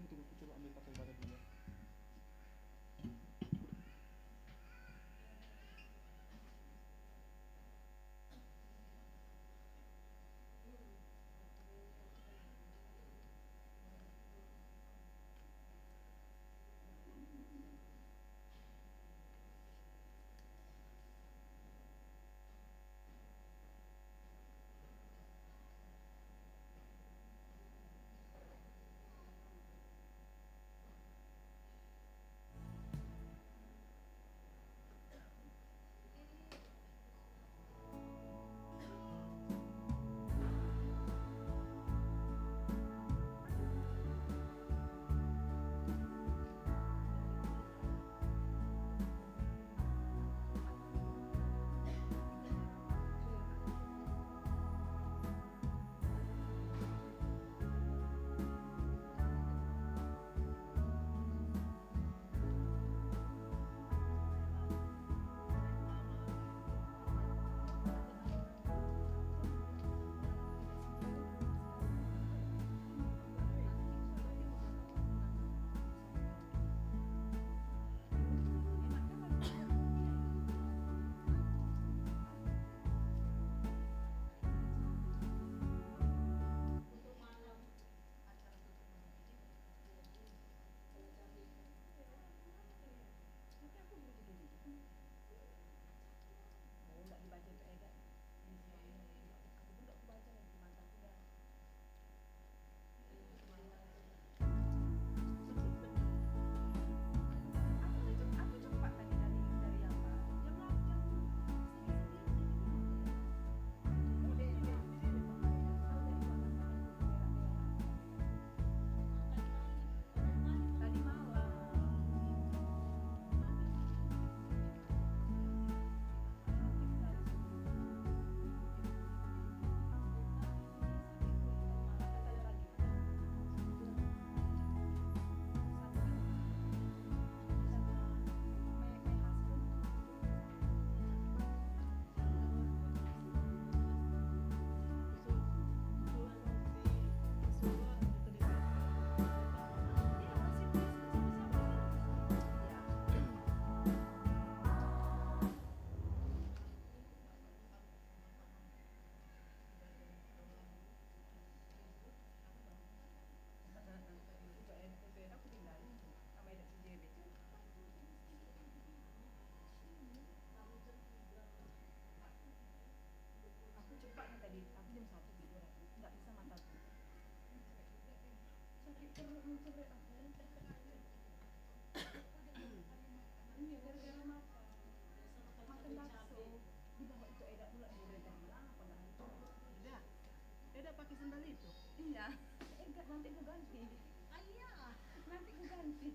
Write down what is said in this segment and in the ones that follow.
Tunggu, tunggu, aku coba ambil kata ibadah dulu ya. Eda pakai sandal itu? Iya. Nanti aku ganti. Ah iya. Nanti aku ganti.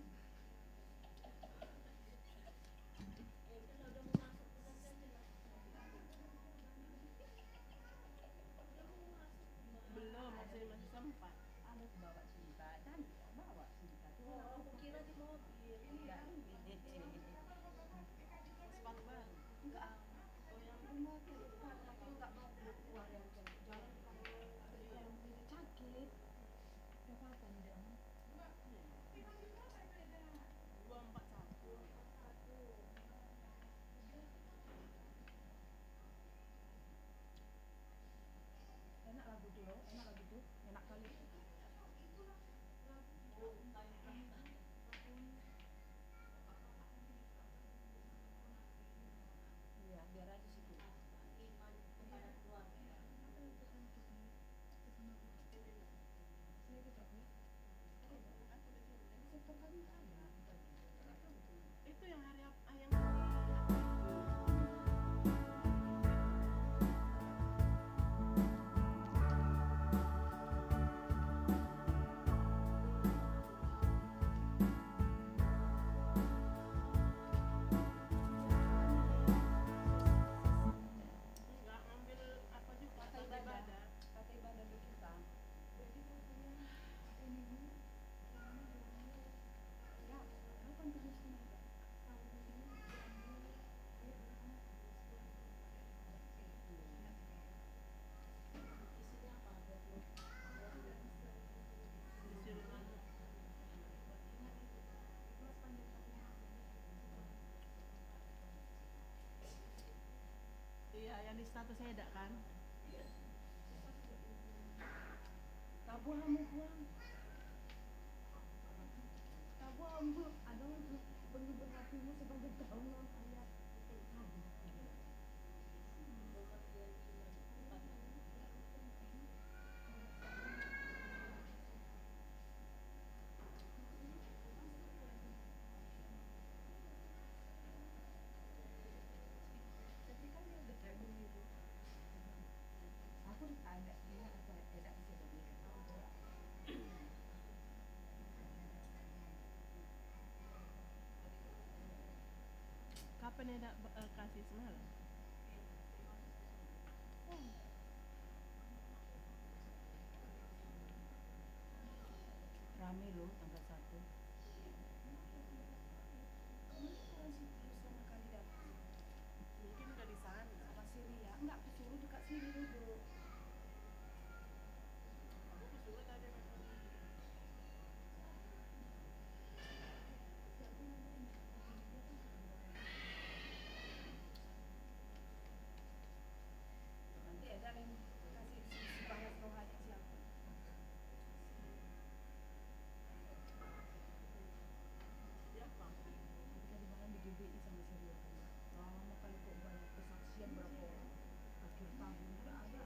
Belum, masih sempat. Ada aku bawa cinta. Cantik, bawa cinta. Oh, aku kira di mobil. Iya. Sepatu baru. Enggak. Oh yang Di mobil kan aku enggak mau keluar yang jalan kalau sakit. Udah apa nih dia? 241. Enak lagu tuh loh, enak lagu tuh, enak kali. Iya, biar aja situ. Itu yang hari apa? Yang nggak ngambil apa juga Kata ibadah dulu kita. Ya, kapan tuh musimnya? status Eda kan? Tabu kamu pulang. Tabu kamu ada untuk menghibur hatimu sebagai download ayat tadi. Tapi kan dia udah kayak begitu. Aku ada dia apa tidak bisa berikan tahu. Kapan Eda kasih semalam? Rame loh tanggal 1. Kemarin orang situ sama kali datang Mungkin udah di sana. sama Syria. Enggak, aku suruh dekat sini duduk. Aku kesuruh tadi memang di Nanti ada yang kasih si bahas rohani siapa. siapa? Tadi malam di GBI sama Syria kan. Lama kali kok banyak kesaksian berapa orang. Akhir tahun tidak ada.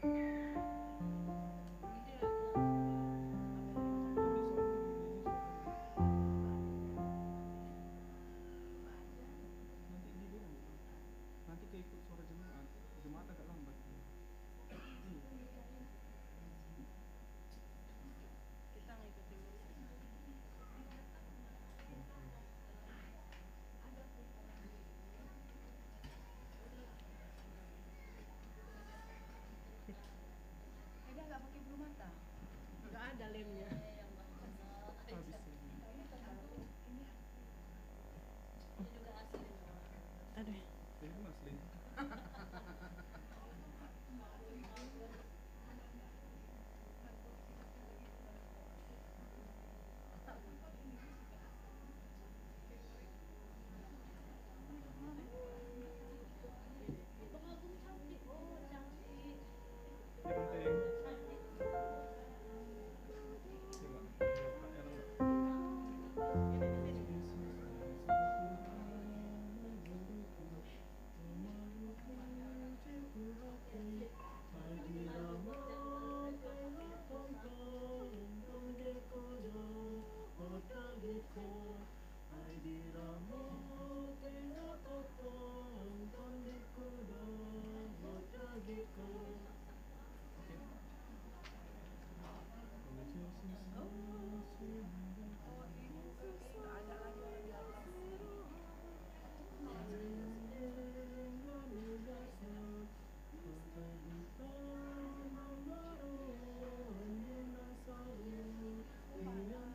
Nanti dia bilang gitu. Nanti keikut suara jemaat, jemaat agak lambat. Iya. Kita ngikutin musik. Dia nggak pakai bulu mata. Nggak ada lemnya. Habis ini. Aduh. Ini asli. Ya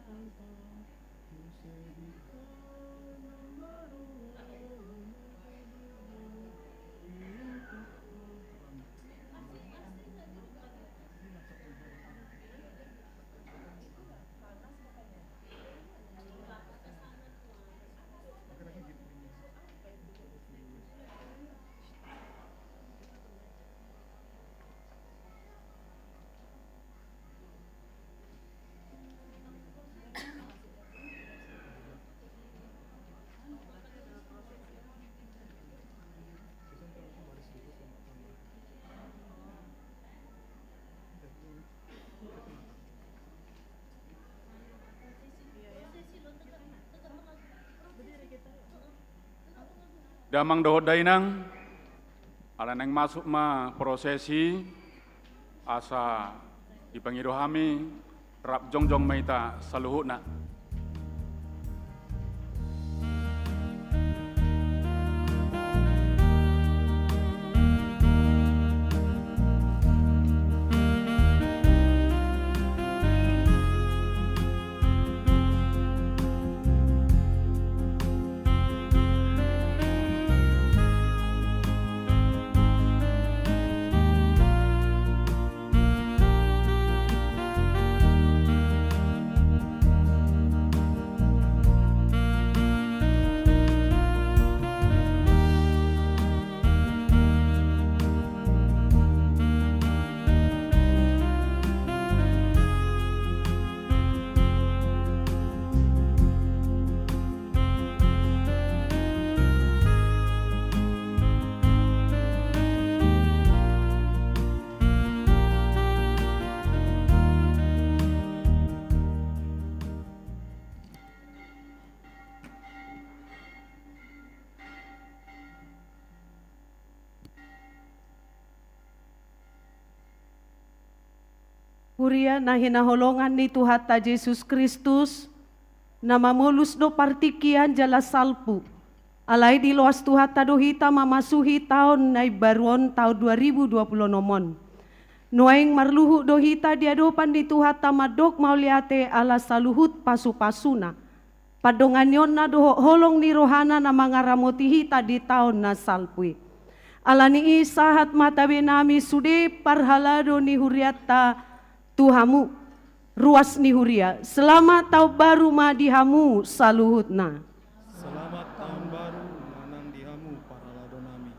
penting. Damang dohot dainang, ala neng masuk ma prosesi, asa dipangidohami, rap jongjong maita saluhutna. Huria na hinaholongan ni Tuhan ta Jesus Kristus, na mamulus do partikian jala salpu. Alay di luas Tuhan ta dohita mamasuhi tahun na baruon tahun 2020 nomon. Nuaing marluhu dohita diadopan di Tuhan ta madok mauliate ala saluhut pasu-pasuna. Padonganyon na doho holong ni rohana na mga ramotihita di tahun na salpui. Alani isahat matabi nami sude parhalado ni huriata Tuhamu, ruas ni huria, selamat tahun baru madihamu saluhutna. Selamat tahun baru manang dihamu para ladonami.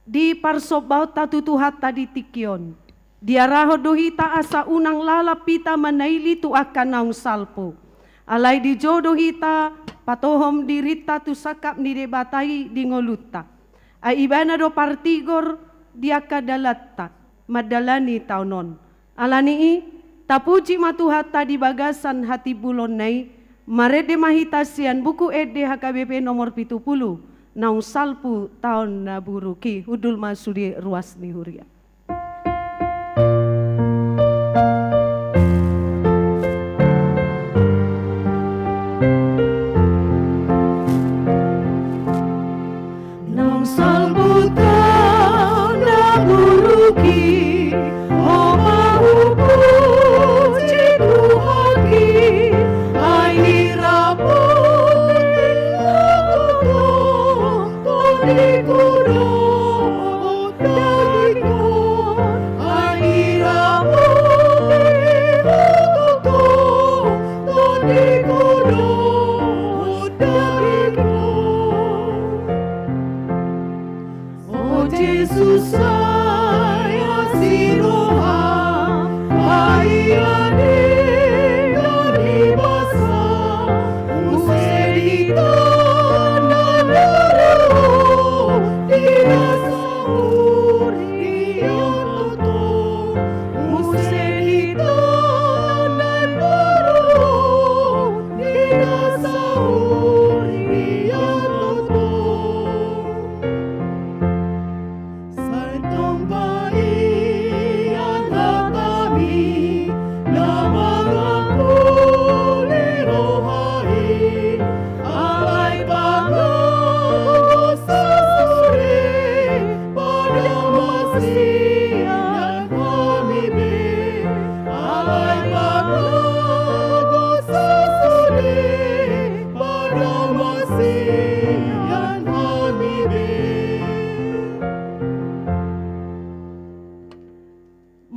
Di parsobau tatutuhat tadi tikion, diaraho dohita asa unang lalapita manaili tu akan naung salpo. Alai di jodohita patohom dirita tu sakap ni debatai di ngoluta. Aibana do partigor dia kadalatta. madalani taunon. Alani tapuji matuhat tadi bagasan hati bulon nai, marede mahitasian buku ede HKBP nomor 70, naung salpu tahun naburuki, hudul masudi ruas nihuria.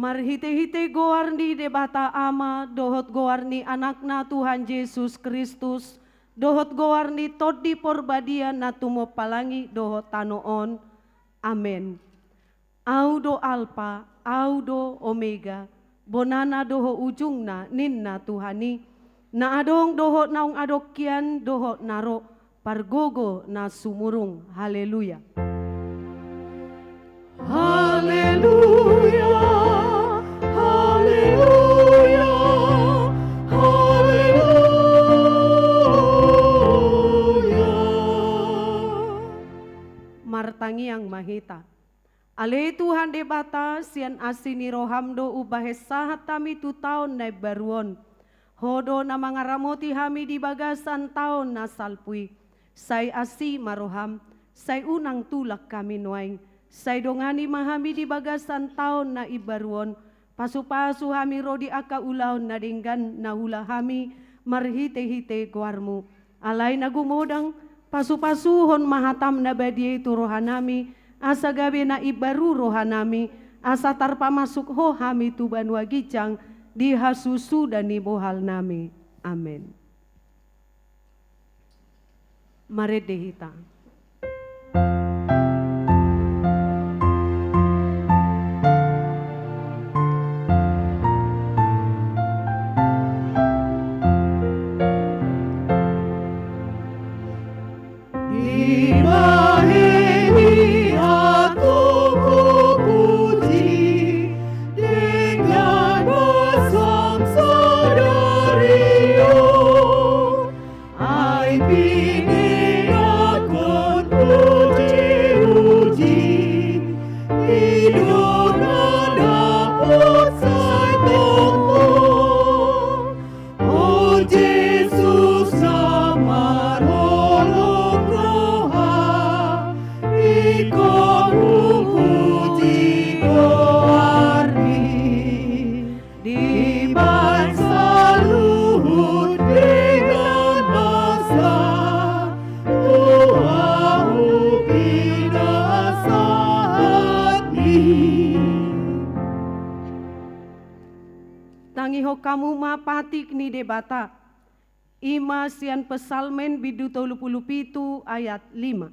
Marhite-hite goarni debata ama, dohot goarni anakna Tuhan Yesus Kristus, dohot goarni todi porbadia na tumo palangi dohot tanoon. Amen. Audo alpa, audo omega, bonana doho ujungna ninna Tuhani, na adong dohot naung adokkian dohot naro, pargogo na sumurung. Haleluya. Haleluya. Haleluya, haleluya. Martangi yang mahita. Ale Tuhan debata sian asini rohamdo ubahes sahat tami tu taon na baruon. Hodo na mga ramoti hami di bagasan taon na salpui. Say asi maroham, say unang tulak kami nuaing. Say dongani mahami di bagasan taon na ibaruon. Pasu-pasu hami rodi aka ulaw na dinggan na hula hami marhite-hite kuarmu. Alay na gumodang pasu-pasuhon mahatam na badiyay tu rohanami, asa gabi na ibaru rohanami, asa tarpa masuk ho hami tu banwa gijang, di hasusu dan ni bohal nami. Amen. Maredehita. Tangiho kamu mapatik ni debata. Ima sian pesalmen bidu 37 ayat 5.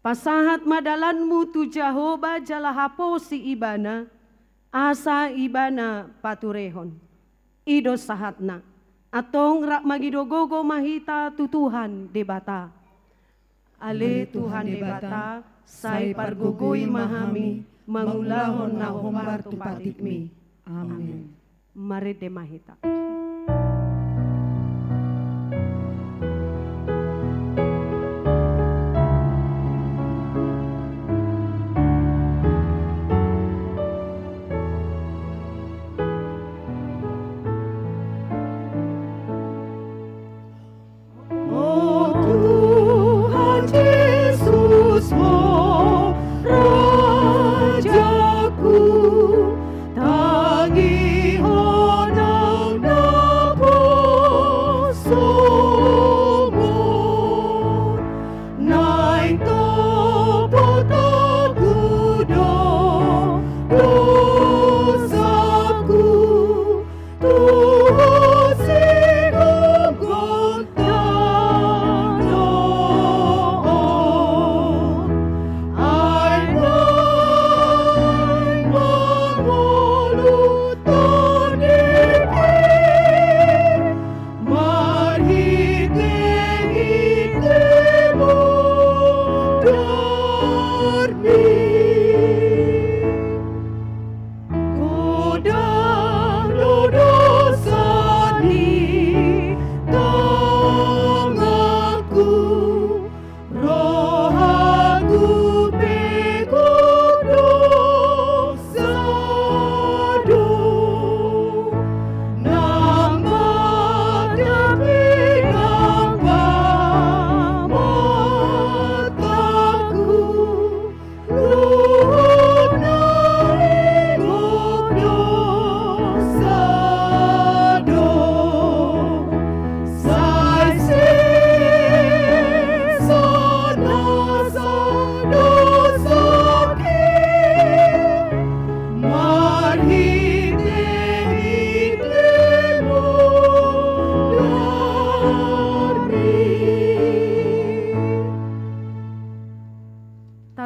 Pasahat madalanmu tu Jahoba jalahapo si ibana, asa ibana paturehon. Ido sahatna, atong rak magidogogo mahita tu Tuhan debata. Ale Tuhan debata, Sai pargugui mahami, mangulahon na hombar tupatikmi. Amen. Mari demahita.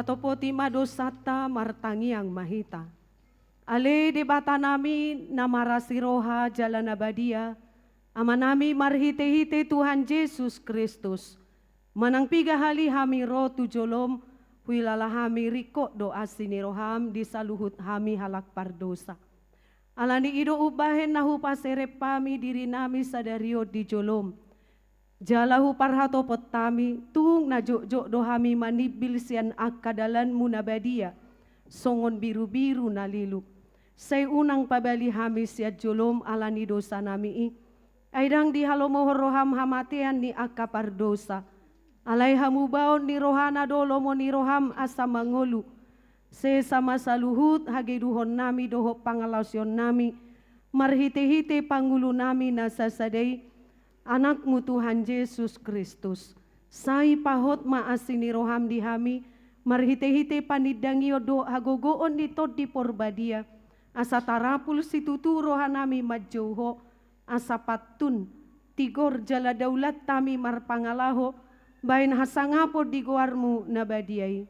Topotima dosata martangiang mahita. Ale debata nami namarasiroha jalan abadia. Amanami marhite-hite Tuhan Yesus Kristus. Manang piga hali hami ro tujolom. Huilala hami riko doa siniroham di saluhut hami halak pardosa. Alani ido ubahen nahu paserep pami diri nami sadario di jolom. Jalahu parhato potami tung na jok dohami manibil sian akadalan munabadia songon biru-biru nalilu say unang pabali hami siat jolom alani dosa nami aidang di halomo roham hamatian ni akapar dosa alai hamubaon ni rohana dolomo ni roham asa mangolu se sama saluhut hageduhon nami doho pangalasyon nami marhite-hite pangulu nami nasasadai Anakmu Tuhan Yesus Kristus, sai pahot maasini roham di hami, marhite-hite panidangio do hagogoon dito di porbadia, asa tarapul situtu rohanami majauho, asa patun, tigor jala daulat tami marpangalaho, bain hasangapo di goarmu nabadiai.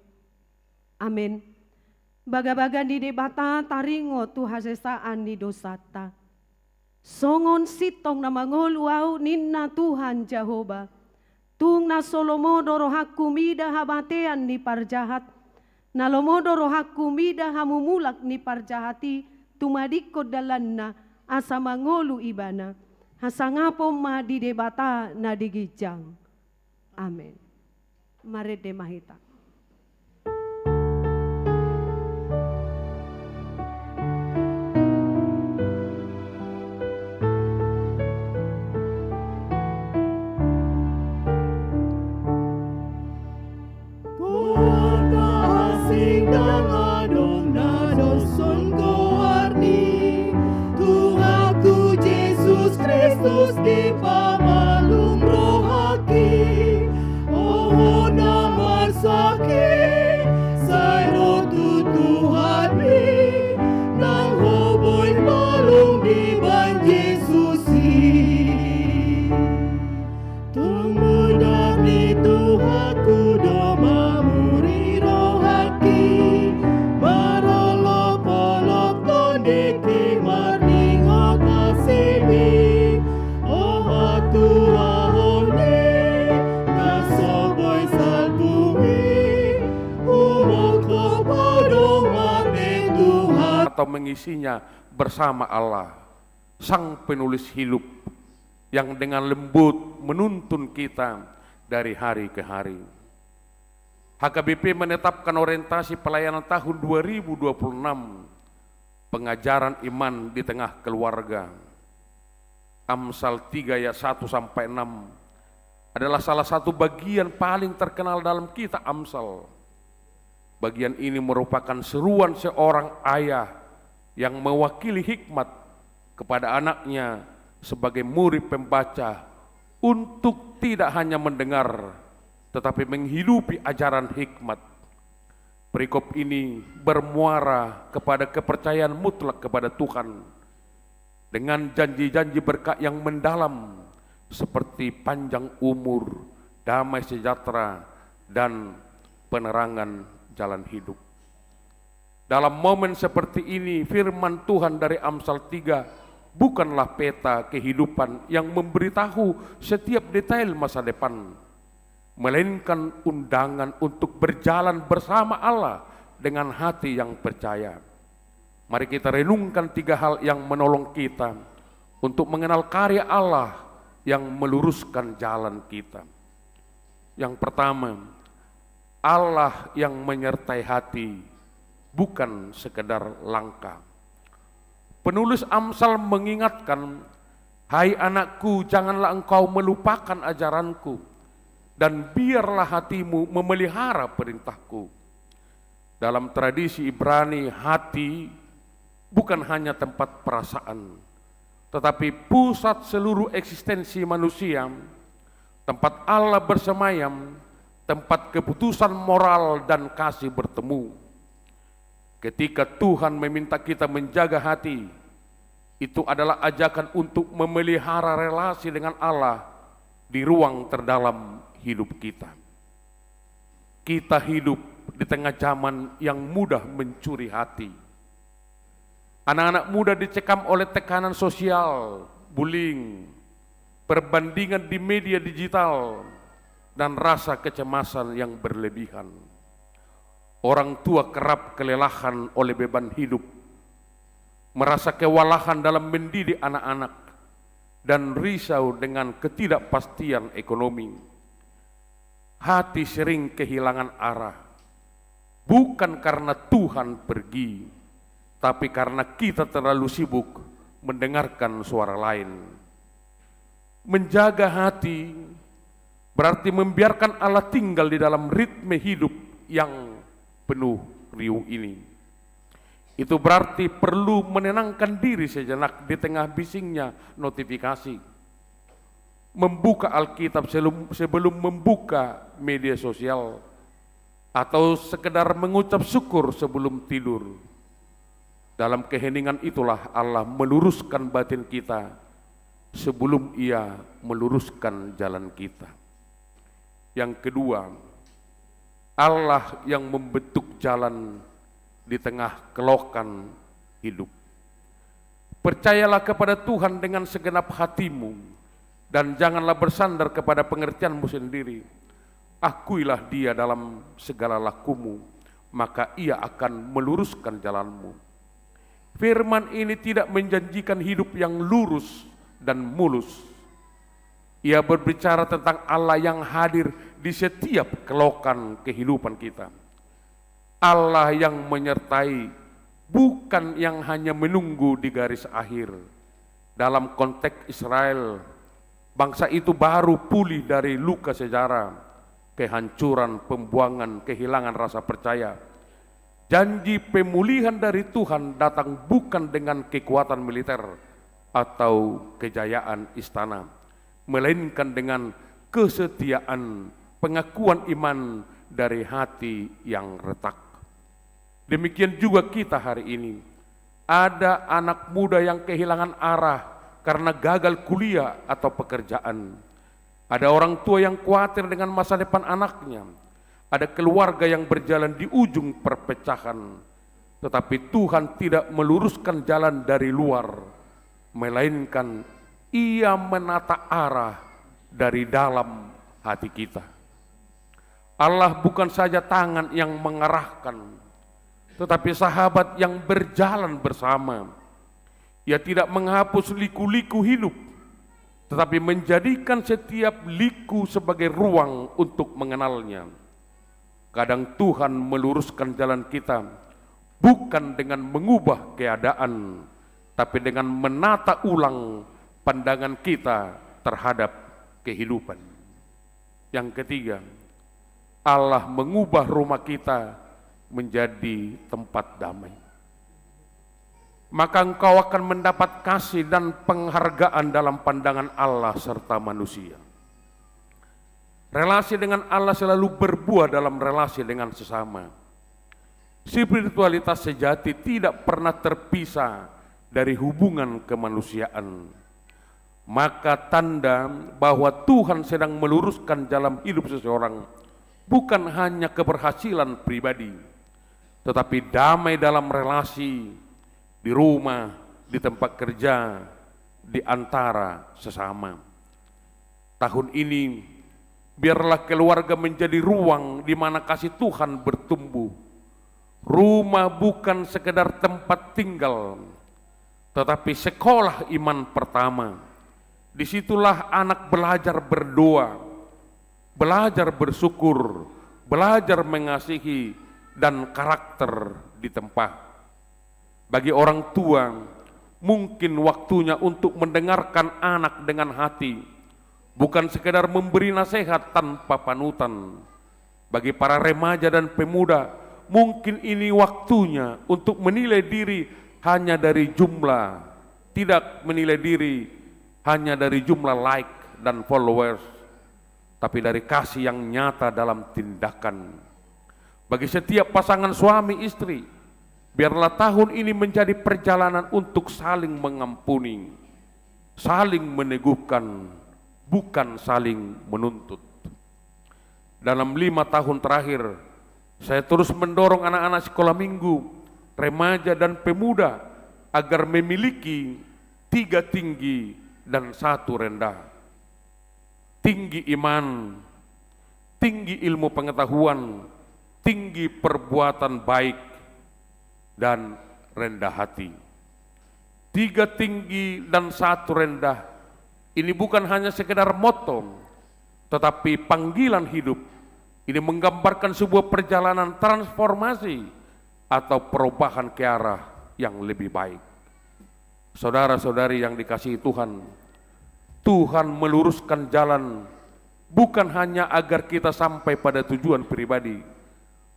Amin. Baga-baga di debata taringo tu hasesaan di dosata. Songon sitong na mangoluaw ninna Tuhan Jehovah. Tung na solomodo rohaku mida habatean ni parjahat. Nalomodo rohaku mida hamumulak ni parjahati. Tumadikod dalan na asa mangolu ibana. Hasangapo ma di debata na digijang. Amen. Mari demahita. Kristus di pamalum rohaki, oh na marsa atau mengisinya bersama Allah, Sang Penulis hidup, yang dengan lembut menuntun kita dari hari ke hari. HKBP menetapkan orientasi pelayanan tahun 2026, pengajaran iman di tengah keluarga. Amsal 3 ayat 1-6 adalah salah satu bagian paling terkenal dalam kitab Amsal. Bagian ini merupakan seruan seorang ayah yang mewakili hikmat kepada anaknya sebagai murid pembaca untuk tidak hanya mendengar tetapi menghidupi ajaran hikmat. Perikop ini bermuara kepada kepercayaan mutlak kepada Tuhan dengan janji-janji berkat yang mendalam seperti panjang umur, damai sejahtera, dan penerangan jalan hidup. Dalam momen seperti ini, firman Tuhan dari Amsal 3 bukanlah peta kehidupan yang memberitahu setiap detail masa depan, melainkan undangan untuk berjalan bersama Allah dengan hati yang percaya. Mari kita renungkan 3 hal yang menolong kita untuk mengenal karya Allah yang meluruskan jalan kita. Yang pertama, Allah yang menyertai hati, bukan sekedar langkah. Penulis Amsal mengingatkan, hai anakku, janganlah engkau melupakan ajaranku, dan biarlah hatimu memelihara perintahku. Dalam tradisi Ibrani, hati bukan hanya tempat perasaan, tetapi pusat seluruh eksistensi manusia, tempat Allah bersemayam, tempat keputusan moral dan kasih bertemu. Ketika Tuhan meminta kita menjaga hati, itu adalah ajakan untuk memelihara relasi dengan Allah di ruang terdalam hidup kita. Kita hidup di tengah zaman yang mudah mencuri hati. Anak-anak muda dicekam oleh tekanan sosial, bullying, perbandingan di media digital, dan rasa kecemasan yang berlebihan. Orang tua kerap kelelahan oleh beban hidup, merasa kewalahan dalam mendidik anak-anak, dan risau dengan ketidakpastian ekonomi. Hati sering kehilangan arah, bukan karena Tuhan pergi, tapi karena kita terlalu sibuk mendengarkan suara lain. Menjaga hati berarti membiarkan Allah tinggal di dalam ritme hidup yang penuh riuh ini. Itu berarti perlu menenangkan diri sejenak di tengah bisingnya notifikasi. Membuka Alkitab sebelum membuka media sosial, atau sekedar mengucap syukur sebelum tidur. Dalam keheningan itulah Allah meluruskan batin kita sebelum Ia meluruskan jalan kita. Yang kedua, Allah yang membentuk jalan di tengah kelokan hidup. Percayalah kepada Tuhan dengan segenap hatimu, dan janganlah bersandar kepada pengertianmu sendiri. Akuilah Dia dalam segala lakumu, maka Ia akan meluruskan jalanmu. Firman ini tidak menjanjikan hidup yang lurus dan mulus. Ia berbicara tentang Allah yang hadir di setiap kelokan kehidupan kita. Allah yang menyertai, bukan yang hanya menunggu di garis akhir. Dalam konteks Israel, bangsa itu baru pulih dari luka sejarah, kehancuran, pembuangan, kehilangan rasa percaya. Janji pemulihan dari Tuhan datang bukan dengan kekuatan militer atau kejayaan istana, melainkan dengan kesetiaan, pengakuan iman dari hati yang retak. Demikian juga kita hari ini. Ada anak muda yang kehilangan arah karena gagal kuliah atau pekerjaan. Ada orang tua yang khawatir dengan masa depan anaknya. Ada keluarga yang berjalan di ujung perpecahan. Tetapi Tuhan tidak meluruskan jalan dari luar, melainkan Ia menata arah dari dalam hati kita. Allah bukan saja tangan yang mengarahkan, tetapi sahabat yang berjalan bersama. Ia tidak menghapus liku-liku hidup, tetapi menjadikan setiap liku sebagai ruang untuk mengenalnya. Kadang Tuhan meluruskan jalan kita, bukan dengan mengubah keadaan, tapi dengan menata ulang pandangan kita terhadap kehidupan. Yang ketiga, Allah mengubah rumah kita menjadi tempat damai. Maka engkau akan mendapat kasih dan penghargaan dalam pandangan Allah serta manusia. Relasi dengan Allah selalu berbuah dalam relasi dengan sesama. Spiritualitas sejati tidak pernah terpisah dari hubungan kemanusiaan. Maka tanda bahwa Tuhan sedang meluruskan jalan hidup seseorang bukan hanya keberhasilan pribadi, tetapi damai dalam relasi, di rumah, di tempat kerja, di antara sesama. Tahun ini, biarlah keluarga menjadi ruang di mana kasih Tuhan bertumbuh. Rumah bukan sekedar tempat tinggal, tetapi sekolah iman pertama. Disitulah anak belajar berdoa, belajar bersyukur, belajar mengasihi, dan karakter ditempa. Bagi orang tua, mungkin waktunya untuk mendengarkan anak dengan hati, bukan sekedar memberi nasihat tanpa panutan. Bagi para remaja dan pemuda, mungkin ini waktunya untuk menilai diri hanya dari jumlah, tidak menilai diri hanya dari jumlah like dan followers, tapi dari kasih yang nyata dalam tindakan. Bagi setiap pasangan suami istri, biarlah tahun ini menjadi perjalanan untuk saling mengampuni, saling meneguhkan, bukan saling menuntut. Dalam 5 tahun terakhir, saya terus mendorong anak-anak sekolah minggu, remaja dan pemuda agar memiliki 3 tinggi dan 1 rendah. Tinggi iman, tinggi ilmu pengetahuan, tinggi perbuatan baik, dan rendah hati. 3 tinggi dan 1 rendah ini bukan hanya sekedar moto, tetapi panggilan hidup. Ini menggambarkan sebuah perjalanan transformasi atau perubahan ke arah yang lebih baik. Saudara-saudari yang dikasihi Tuhan, Tuhan meluruskan jalan bukan hanya agar kita sampai pada tujuan pribadi,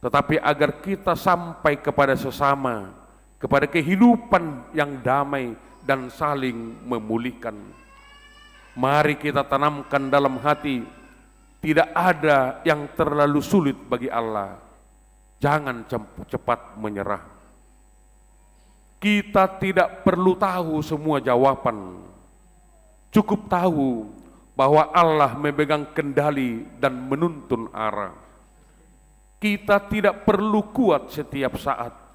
tetapi agar kita sampai kepada sesama, kepada kehidupan yang damai dan saling memulihkan. Mari kita tanamkan dalam hati, tidak ada yang terlalu sulit bagi Allah. Jangan cepat menyerah. Kita tidak perlu tahu semua jawaban. Cukup tahu bahwa Allah memegang kendali dan menuntun arah. Kita tidak perlu kuat setiap saat,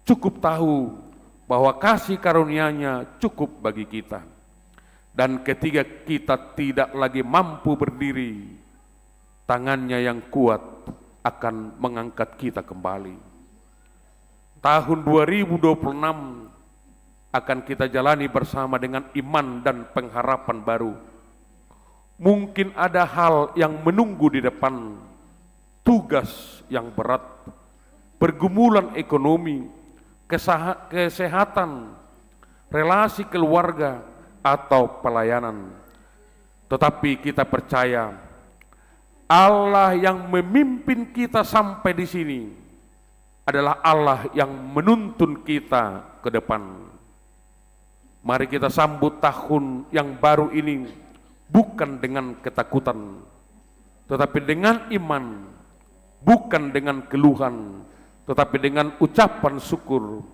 cukup tahu bahwa kasih karunia-Nya cukup bagi kita. Dan ketika kita tidak lagi mampu berdiri, tangan-Nya yang kuat akan mengangkat kita kembali. Tahun 2026 akan kita jalani bersama dengan iman dan pengharapan baru. Mungkin ada hal yang menunggu di depan, tugas yang berat, pergumulan ekonomi, kesehatan, relasi keluarga, atau pelayanan. Tetapi kita percaya Allah yang memimpin kita sampai di sini adalah Allah yang menuntun kita ke depan. Mari kita sambut tahun yang baru ini bukan dengan ketakutan, tetapi dengan iman, bukan dengan keluhan, tetapi dengan ucapan syukur.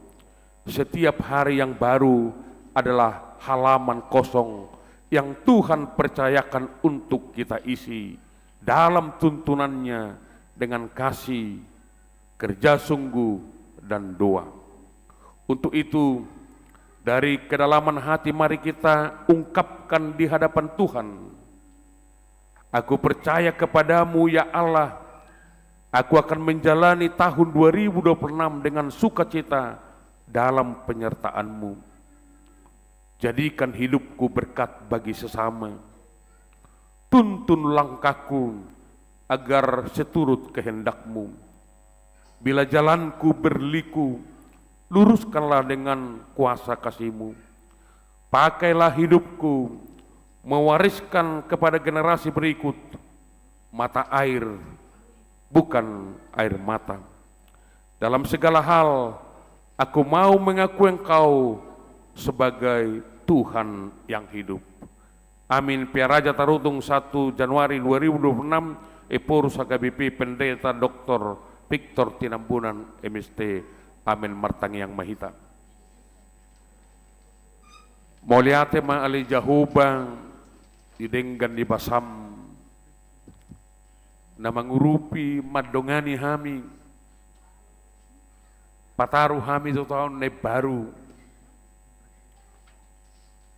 Setiap hari yang baru adalah halaman kosong yang Tuhan percayakan untuk kita isi dalam tuntunannya dengan kasih, kerja sungguh, dan doa. Untuk itu, dari kedalaman hati mari kita ungkapkan di hadapan Tuhan, aku percaya kepadamu ya Allah, Aku akan menjalani tahun 2026 dengan sukacita dalam penyertaan-Mu. Jadikan hidupku berkat bagi sesama. Tuntun langkahku agar seturut kehendak-Mu. Bila jalanku berliku, luruskanlah dengan kuasa kasih-Mu. Pakailah hidupku mewariskan kepada generasi berikut mata air, bukan air mata. Dalam segala hal, aku mau mengaku Engkau sebagai Tuhan yang hidup. Amin. Piaraja Tarutung 1 Januari 2026, Epurus HKBP Pendeta Dr. Victor Tinambunan MST. Amin. Martang yang mahita. Moliate ma ali jahubang didenggan di basam na mangurupi madongani hami pataru hami itu tahun ne baru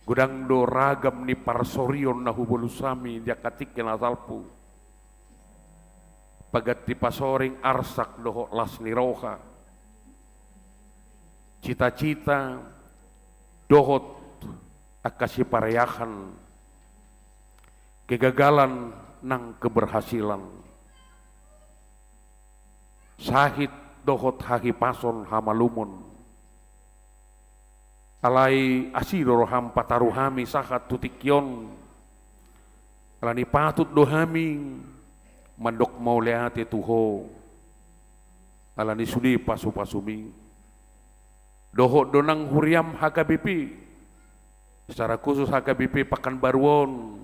gudang do ragam ni parsorion na hubolusami dia katik kena talpu pagat di pasoring arsak doho las ni roha cita-cita dohot akasi parayahan kegagalan nang keberhasilan sahid dohot hahi pason hamalumun alai asiro roham pataruhami sahat tutikyon alani patut dohami mandok mauleate tuho alani sudi pasu-pasumi dohot donang huriam HKBP secara khusus HKBP Pekanbaruan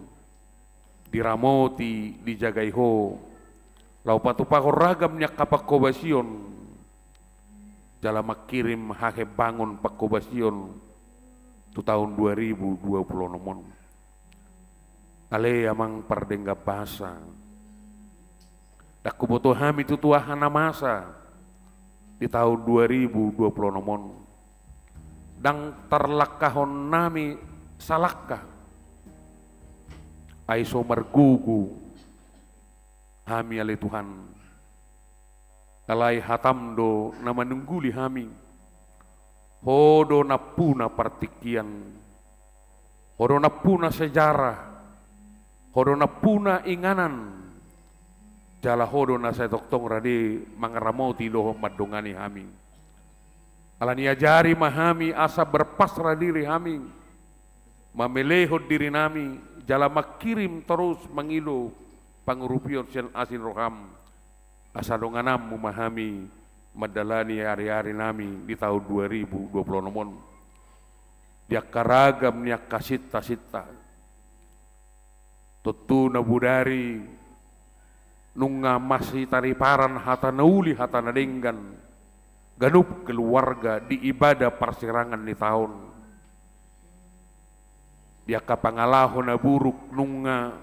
diramoti dijagaiho lau patupahor ragamnya kapakobasion jala makirim hake bangun pakobasion tu tahun 2020 nomon ale amang pardengga bahasa dak kuboto hami tutuahana masa di tahun 2020 nomon dang terlakahon nami salakah aiso margugu hami ale Tuhan kalai hatamdo na manungguli hami hodo na puna partikian hodo na puna sejarah hodo na puna inganan jala hodo na saya toktong rade mangaramoti doho madongani hami alani ajari mahami asa berpasrah diri hami mamelehod diri nami jala makirim terus mangilo pangurupion sian asin roham asa donganam memahami madalani hari-hari nami di tahun 2020 nomon dia karagam niak kasita-sita tutu na budari nunga masih tariparan hata nauli hata nadenggan ganup keluarga di ibadah persirangan di tahun dia kapangalahon na buruk nunga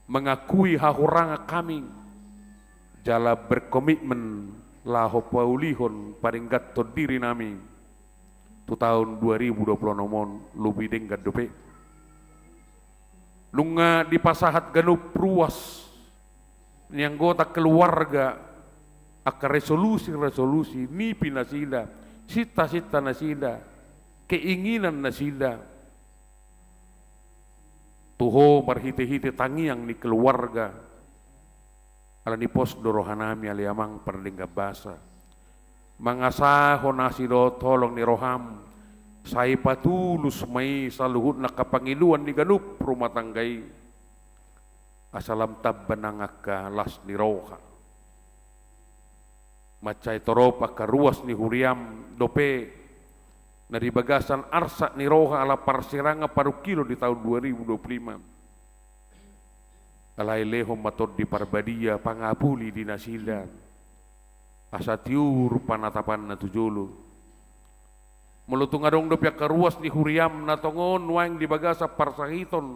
mengakui hahuranga kami jala berkomitmen laho paulihon paringgat to diri nami tu tahun 2020 nomon lubi denggan dope nunga di pasahat ganup ruas yang gota keluarga aka resolusi nipi nasida sita-sita nasida keinginan nasida tuho marhite-hite tangiang ni keluarga ala ni pos dorohanami ali amang perdengga basa mangasaho nasido tolong ni roham sai patulus mai saluhut na kapangiluan ni ganup rumah tanggai asalam tabbanangaka las ni roha macai toropa karuas ni huriam dope na di bagasan arsa ni roha ala parsiranga paru kilo di tahun 2025 alai leho matod di parbadia pangapuli di nasilan asa tiur panatapan na tujulu mulutung adong dopya karuas ni huriam na tongon waing di bagasa parsahiton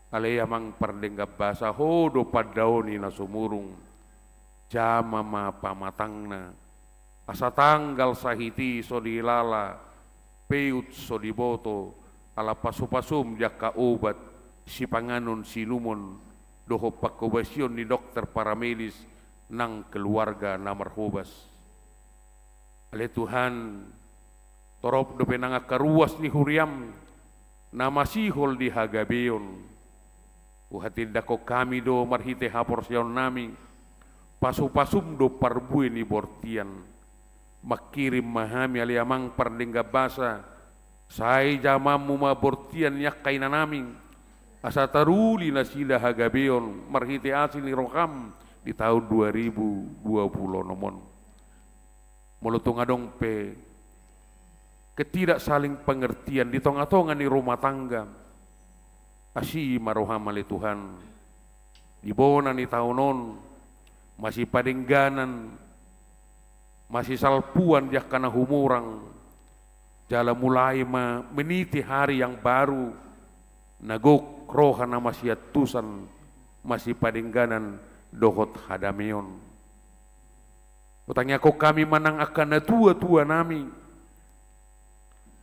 alai amang pardenggap basa hodo padaoni na sumurung jama ma pamatangna asa tanggal sahiti so dilala peut so diboto ala pasupasum jaka obat si panganon si lumon doho pakobasyon ni dokter paramedis nang keluarga na marhubas. Ale Tuhan, torop do penanga karuas ni huriam na masihol di hagabeon. Uhatinda ko kami do marhite haporsyon nami, pasu-pasum do parbuin ni bortian. Makirim mahami aliamang pardengga basa, say jamamu mabortian yak kaina naming, asa taruli na sila hagabeon, marhite asin ni roham di tahun 2020 nomon. Mulutong adong pe ketidak saling pengertian di tongah-tongah ni rumah tangga. Asi maroham ali Tuhan. Di bona ni tahunon masih padengganan, masih salpuan jak kana humurang. Jala mulai meniti hari yang baru. Nagok rohana masih atusan, masih padengganan dohot hadameon. Utangnya kau kami manang akan na tua-tua nami.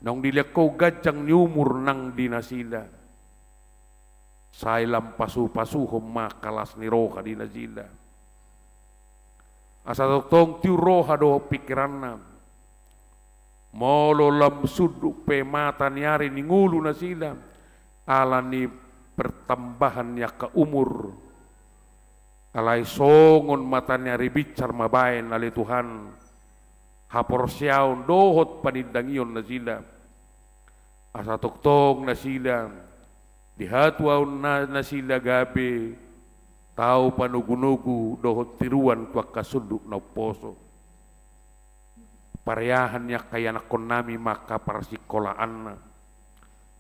Nang dilihat kau gajang nyumur nang dinasida. Sailam pasu-pasu homa kalas ni roha dinasida. Asa tong tiu roha do pikiranna. Molo lam suduk pe mata niari ni ngulu nasida. Ala ni pertambahan ya ke umur. Alai songon matanya ribicar mabain ali Tuhan. Hapor siaun dohot panindangion nasida. Asa toktong nasida. Dihatuaun nasida gabe. Tau panugu-nugu dohot tiruan tuak kasuduk na poso. Pareahannya kaya nakon nami maka parasikolaan na.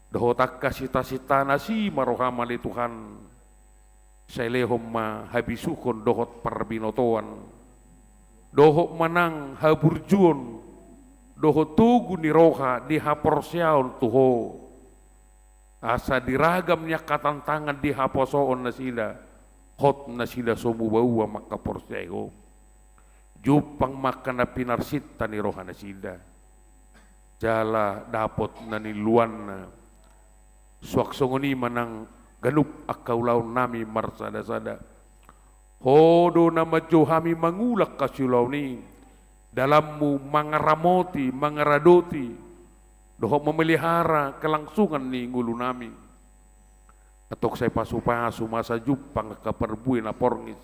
Dohot akka sita-sita nasi maroham ali Tuhan. Sailehom ma habisukon dohot parbinotoan. Dohot manang haburjuon. Dohot tugu ni roha di haporsiaon tuho. Asa diragamnya katantangan di haposoon na sila. Hot na sila sumubawa makaporsiayo. Jupang makana pinarsita ni roha na sila. Jala dapot na niluan na. Suaksongoni manang ganup akaulaw nami marsada-sada. Hodo na madyo hami mangulak kasulaw ni. Dalammu mangaramoti, mangaradoti. Dohok memelihara kelangsungan ni ngulu nami. Atok saya pasu-pasu masa jupang kaperbuin na porngis.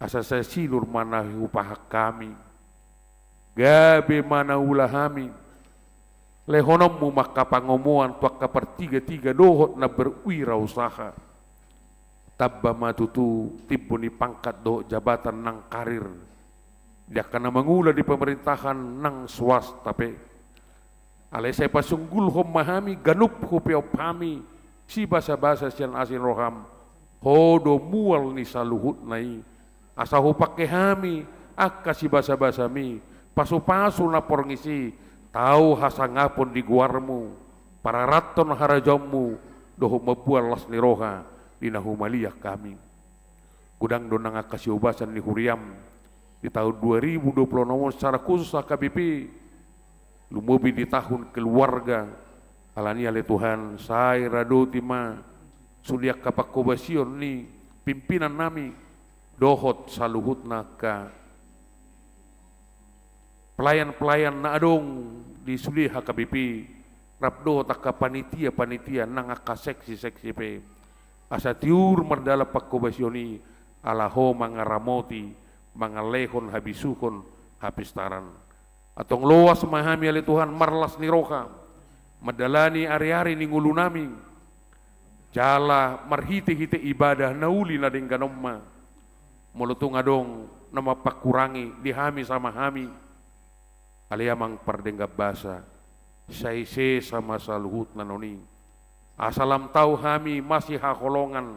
Asa saya silur mana upah kami. Gabe mana ulah kami. Lehonommu maka pangomoan tuak kapertiga-tiga dohot na berwirausaha. Tabba matutu tibuni pangkat dohot jabatan nang karir. Dia kena mengula di pemerintahan nang swasta pe. Alai saya pasunggul hom mahami ganup hupeop kami. Si basa-basa sian asin roham. Hodo mual ni saluhut nai. Asa hupake hami akka si basa-basa mi. Pasu-pasu na porngisi. Tahu hasangapon di guarmu, para raton harajammu, doho mabual las ni roha, di nahumaliyah kami. Gudang donang akasiubasan ni huriam, di tahun 2020 nomor secara khusus AKBP, lumubi di tahun keluarga, alani ale Tuhan, saya radoti ma, sudiak kapakobasion ni, pimpinan nami, dohot saluhut naka, pelayan-pelayan na adong di suli HKBP rapdo taka panitia nang aka seksi pe asa tiur merdala pakobasyoni alaho mangaramoti mangalehon habisukon hapistaran atong loas mahami ali Tuhan marlas ni roka madalani ari-ari ni ngulu nami jala marhite-hite ibadah nauli na ding ganomma mulutong adong nama pakurangi dihami sama hami aliamang pardenggap basa saise sama saluhut nanoni asalam tau hami masih hakolongan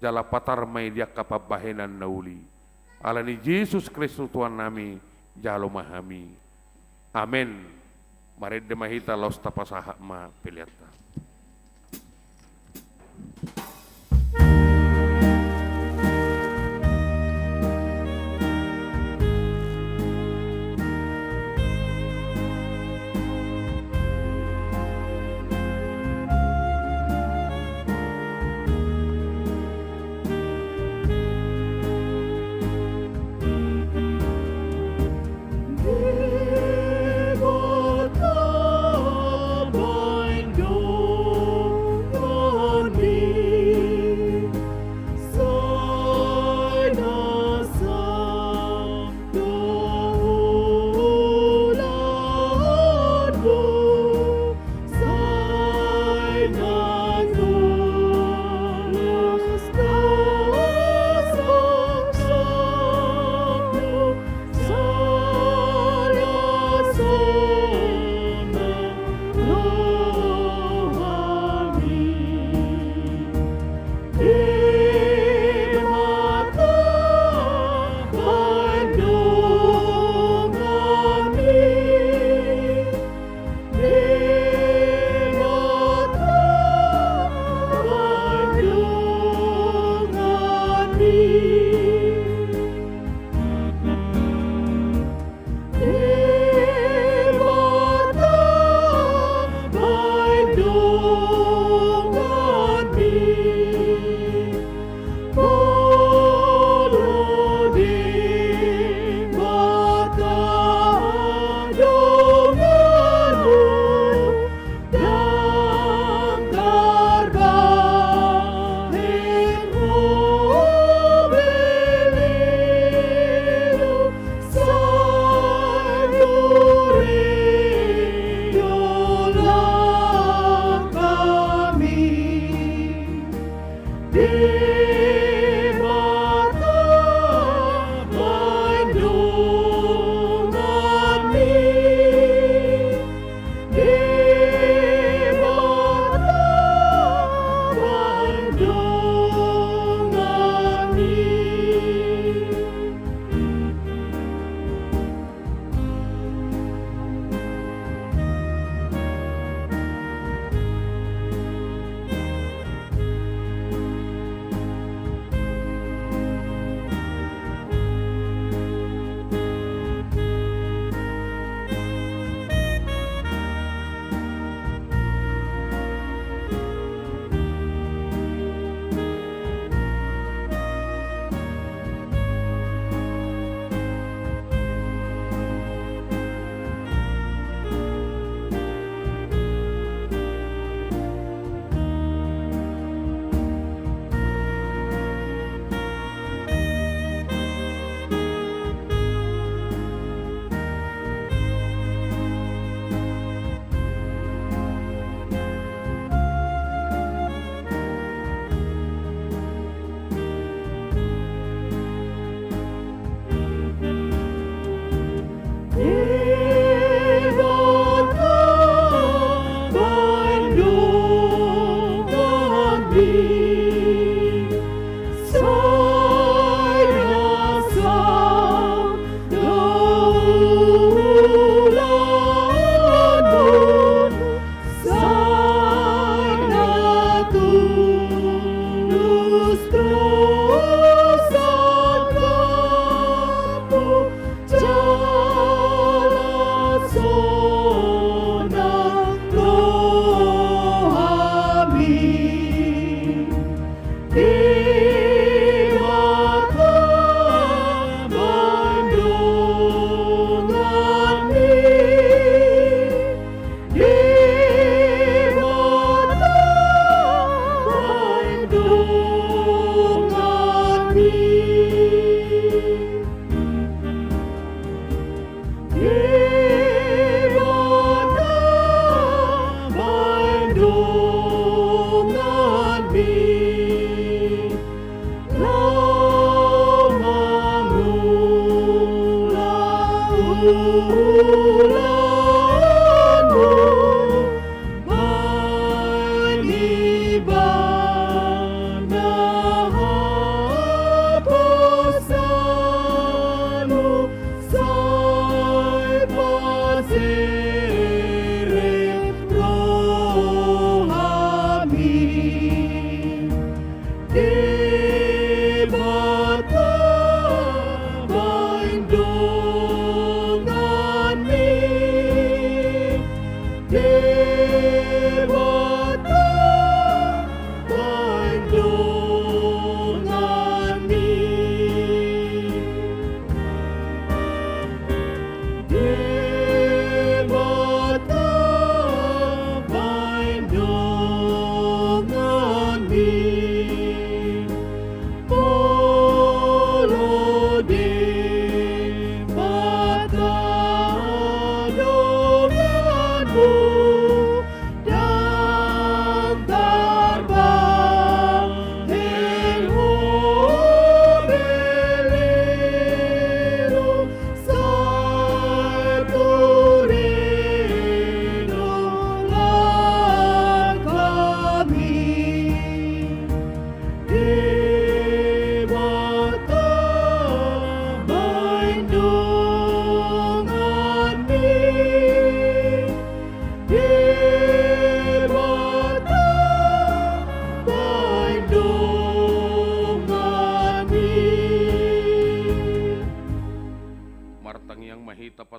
jala patar may dia kapabahenan nauli alani Yesus Kristus Tuhan nami jalo mahami amen marid demahita los tapasahak ma piliata.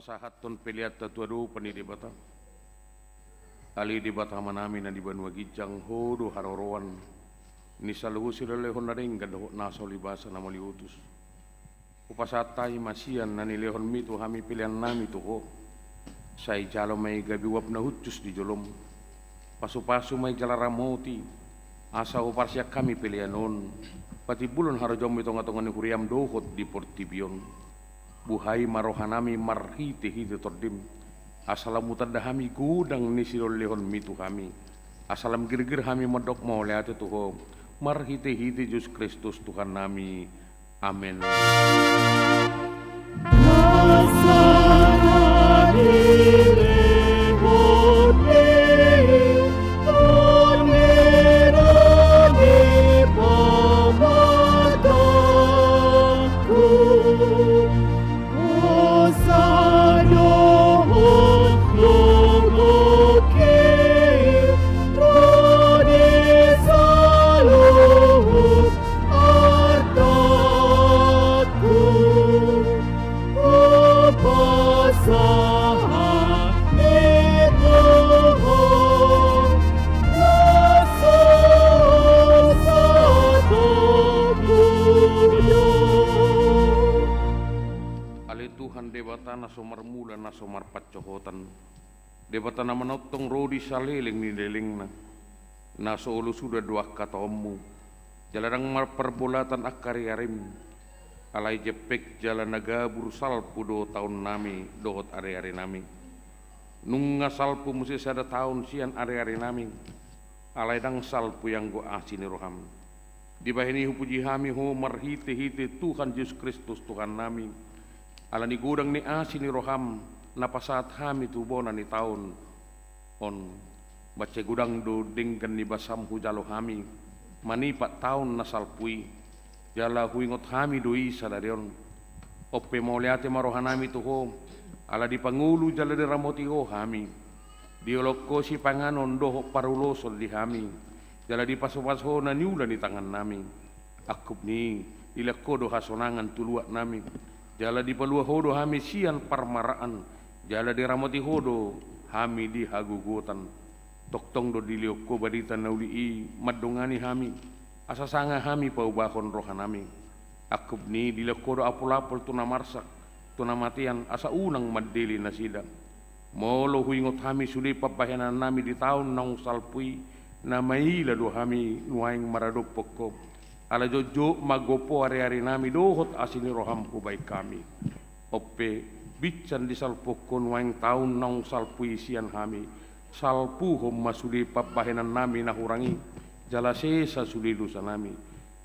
pasahaton peliat tatuado panidibata ali dibata manami na dibanwa gijang hodo harorowan ni saluhu siralehon na rin gadaho nasa libasa na maliutus upasatay masiyan na nilehon mito hami pilihan nami tuko say jalo may gabiwap na hutsus di jolom pasu-pasu may jalaramoti asa uparsya kami pilihanon pati bulon harajom ito nga tongan ni Huriam dohot di Portibion buhay marohanami marhiti-hiti tordim asalamutan dahami gudang ni sirolehon mito kami asalam girgir hami modok mau lehat tuho marhiti-hiti Yesus Kristus Tuhan nami amin. Na somar mula na somar patcohotan debata na manotong rodi saliling ni deling na solo sudah dua katamu jalarang marperbolatan akari arim alai jepek jalan nagabur salpu do tahun nami dohot are-are nami nunga salpu musi sada tahun sian are-are nami alai dang salpu yang go asini roham dibahini hupuji hami ho marhiti-hiti Tuhan Yesus Kristus Tuhan nami ala ni gudang ni asin ni roham napasat hami tubona ni taon on baca gudang do dingkan ni basam hujalo hami manipat taon nasalpui jala huingot hami doi sadarion oppe mauliate marohanami tuho ala di pangulu jala di ramoti ho hami dioloko si panganon doho parulosol di hami jala di paso-paso na niula ni tangan nami akub ni ilakodo hasonangan tuluak nami jala di palua hodo hami sian parmaraan jala di ramoti hodo hami di hagugutan toktong do dilioko badita nauli madongani hami asa sanga hami paubahon rohanami akub ni dilakodo apul-apul tunamarsak tunamatian asa unang madeli nasida molo huingot hami suli papahenan nami di tahun nang salpui na maila do hami nuaing maradop pokok ala jojo magopo ari-ari nami dohot asini roham baik kami oppe bican di salpokon waing taun nong salpu isian hami salpu hom masudi papahenan nami nahurangi jala sesa sudi dosa nami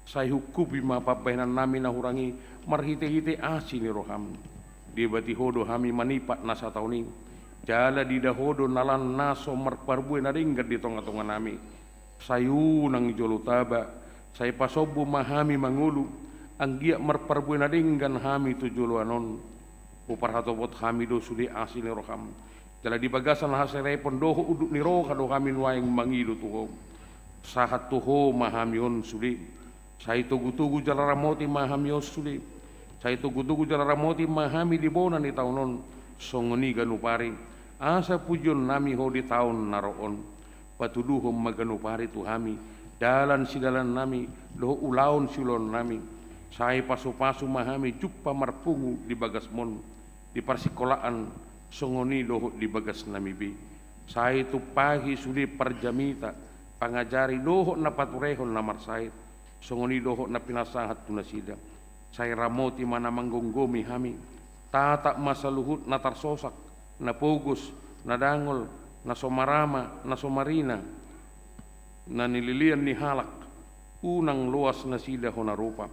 sai hukubi ma papahenan nami nahurangi marhite-hite asini roham di bati hodo hami manipat nasa tauni jala di dahodo nalan naso marparbue naringgat di tonga-tonga nami sayu nang jolutaba saya pasobu mahami mangulu anggia marparbuena dinggan hami tujuluanon uparhatobot hami do sudi asini roham jala di bagasan hasere pondoho uduk ni roha do kami nuaing mangidu tuho sahat tuho mahamion sudi saya tugu-tugu jala ramoti mahamion sudi saya tugu-tugu jala ramoti mahami di bona ni taunon songoni ganupari asa pujon nami ho di tahun naroon, patuduhom maganupari tuhami, dalan sidalan nami, doho ulaon silon nami, saya pasu-pasu mahami juppa marpungu di bagas mon, di parsikolaan songoni doho di bagas nami bi, saya tu pagi sudi parjamita, pangajari doho na paturehon namar saya, songoni doho na pinasahat tunasida, saya ramoti mana manggonggomi hami, tata masa luhut na tarsosak, na pugos, na dangol, na somarama, na somarina, na nililian ni halak, unang luas na sida honarupa,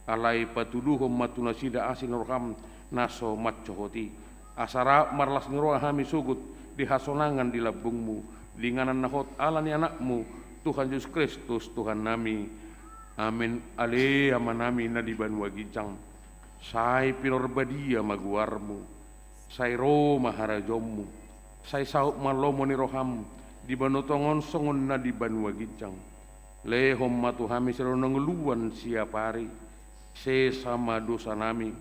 alay patuduhom matuna sida asin roham naso matcohoti, asara marlas ni roha hami sugut, dihasonangan di labungmu, linganan nahot ala ni anakmu, Tuhan Yesus Kristus, Tuhan nami, amin, ale amanami na di banwa gijang, say pinorbadia maguarmu, say ro maharajommu, say sauk malomo ni roham, di banotongon songon na di banwa gijang, lehom matuhami siro nanguluan siapari, se sama dosa nami,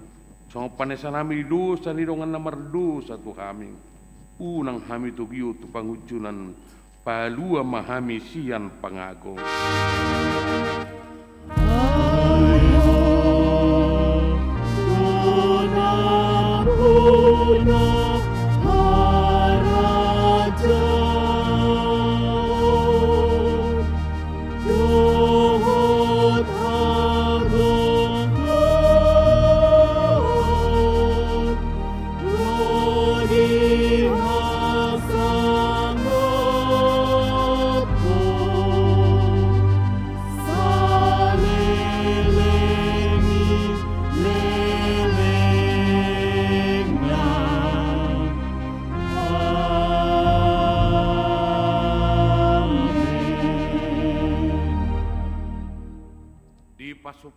songo panesa nami dosa ni dongan namar dosa tu kami, unang hami tu giu tu pangujunan, palua mahami sian pangagong.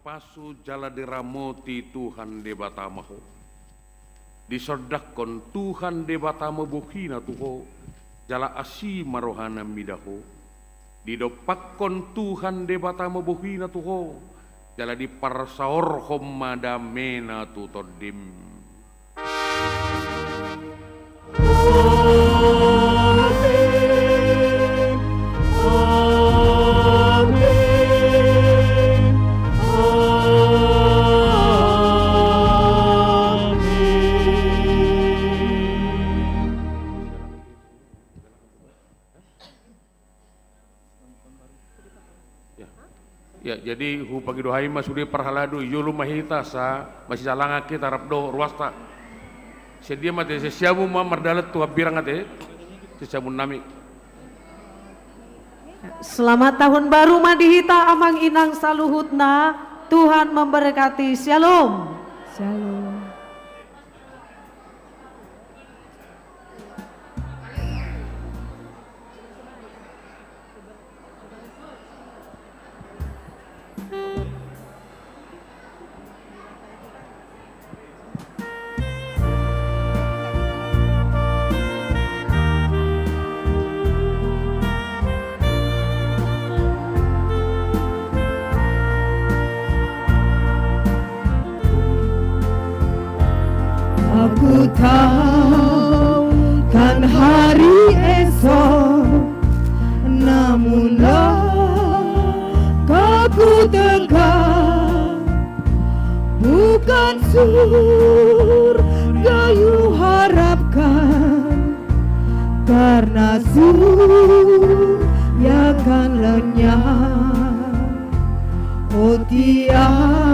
Pasu jala diramoti Tuhan de batamaho, disodakon Tuhan de batama bukhina tuho, jala asi marohana midaho, didopakon Tuhan de batama bukhina tuho, jala diparsaor homadamena tutodim. Ya, jadi hu pagi dohai mas sudi parhaladu yulu mahita sa masih salanga kita rabdo ruasta sedia mate sesiamu ma mardalat tu birang ate sesiamu nami. Selamat tahun baru Madihita amang inang saluhutna, Tuhan memberkati. Shalom. Shalom. Aku tahu kan hari esok, namunlah kaku tegak, bukan surga you harapkan, karena surya kan lenyap. Oh tiada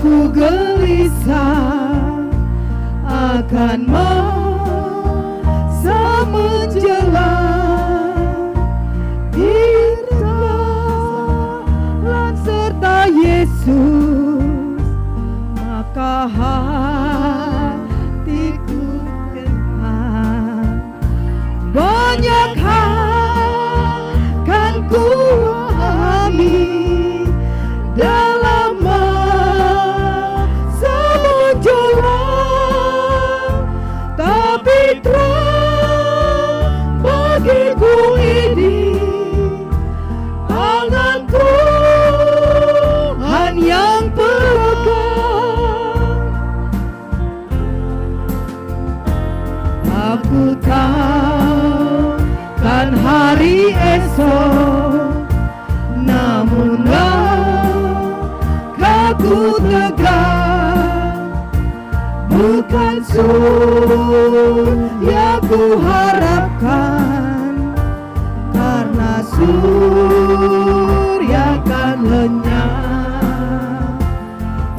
ku gelisah akan masa menjelang, dirgalan serta Yesus, maka hatiku tenang. Banyak hal kan ku alami dalam masa menjelang, tapi terang bagiku ini tangan Tuhan yang esok, namun langkahku tegak, bukan surga ku harapkan, karena surya kan lenyap.